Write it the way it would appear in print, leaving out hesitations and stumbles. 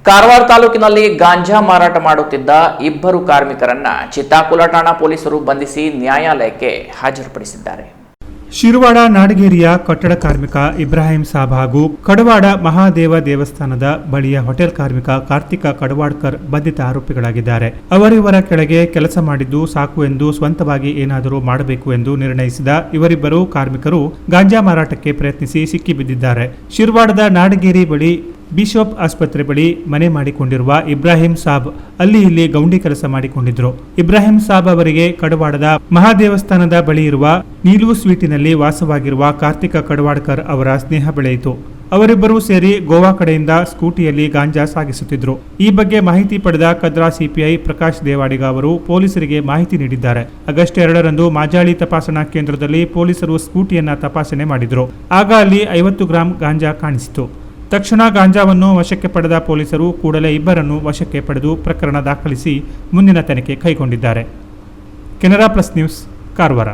ಕಾರವಾರ ತಾಲೂಕಿನಲ್ಲಿ ಗಾಂಜಾ ಮಾರಾಟ ಮಾಡುತ್ತಿದ್ದ ಇಬ್ಬರು ಕಾರ್ಮಿಕರನ್ನ ಚಿತ್ತಾಕುಲ ಠಾಣಾ ಪೊಲೀಸರು ಬಂಧಿಸಿ ನ್ಯಾಯಾಲಯಕ್ಕೆ ಹಾಜರುಪಡಿಸಿದ್ದಾರೆ. ಶಿರವಾಡ ನಾಡಗೇರಿಯ ಕಟ್ಟಡ ಕಾರ್ಮಿಕ ಇಬ್ರಾಹಿಂ ಸಾಬ್ ಹಾಗೂ ಕಡವಾಡ ಮಹಾದೇವ ದೇವಸ್ಥಾನದ ಬಳಿಯ ಹೋಟೆಲ್ ಕಾರ್ಮಿಕ ಕಾರ್ತಿಕ ಕಡವಾಡ್ಕರ್ ಬಂಧಿತ ಆರೋಪಿಗಳಾಗಿದ್ದಾರೆ. ಅವರಿವರ ಕೆಳಗೆ ಕೆಲಸ ಮಾಡಿದ್ದು ಸಾಕು ಎಂದು ಸ್ವಂತವಾಗಿ ಏನಾದರೂ ಮಾಡಬೇಕು ಎಂದು ನಿರ್ಣಯಿಸಿದ ಇವರಿಬ್ಬರು ಕಾರ್ಮಿಕರು ಗಾಂಜಾ ಮಾರಾಟಕ್ಕೆ ಪ್ರಯತ್ನಿಸಿ ಸಿಕ್ಕಿಬಿದ್ದಿದ್ದಾರೆ. ಶಿರವಾಡದ ನಾಡಗೇರಿ ಬಳಿ ಬಿಷಪ್ ಆಸ್ಪತ್ರೆ ಬಳಿ ಮನೆ ಮಾಡಿಕೊಂಡಿರುವ ಇಬ್ರಾಹಿಂ ಸಾಬ್ ಅಲ್ಲಿ ಇಲ್ಲಿ ಗೌಂಡಿ ಕೆಲಸ ಮಾಡಿಕೊಂಡಿದ್ರು. ಇಬ್ರಾಹಿಂ ಸಾಬ್ ಅವರಿಗೆ ಕಡವಾಡದ ಮಹಾದೇವಸ್ಥಾನದ ಬಳಿ ಇರುವ ನೀಲು ಸ್ವೀಟಿನಲ್ಲಿ ವಾಸವಾಗಿರುವ ಕಾರ್ತಿಕ ಕಡವಾಡ್ಕರ್ ಅವರ ಸ್ನೇಹ ಬೆಳೆಯಿತು. ಅವರಿಬ್ಬರೂ ಸೇರಿ ಗೋವಾ ಕಡೆಯಿಂದ ಸ್ಕೂಟಿಯಲ್ಲಿ ಗಾಂಜಾ ಸಾಗಿಸುತ್ತಿದ್ರು. ಈ ಬಗ್ಗೆ ಮಾಹಿತಿ ಪಡೆದ ಕದ್ರಾ ಸಿಪಿಐ ಪ್ರಕಾಶ್ ದೇವಾಡಿಗ ಅವರು ಪೊಲೀಸರಿಗೆ ಮಾಹಿತಿ ನೀಡಿದ್ದಾರೆ. ಆಗಸ್ಟ್ 2ರಂದು ಮಾಜಾಳಿ ತಪಾಸಣಾ ಕೇಂದ್ರದಲ್ಲಿ ಪೊಲೀಸರು ಸ್ಕೂಟಿಯನ್ನ ತಪಾಸಣೆ ಮಾಡಿದ್ರು. ಆಗ ಅಲ್ಲಿ 50 ಗ್ರಾಂ ಗಾಂಜಾ ಕಾಣಿಸಿತು. ತಕ್ಷಣ ಗಾಂಜಾವನ್ನು ವಶಕ್ಕೆ ಪಡೆದ ಪೊಲೀಸರು ಕೂಡಲೇ ಇಬ್ಬರನ್ನು ವಶಕ್ಕೆ ಪಡೆದು ಪ್ರಕರಣ ದಾಖಲಿಸಿ ಮುಂದಿನ ತನಿಖೆ ಕೈಗೊಂಡಿದ್ದಾರೆ. Canara plus news, Karwar.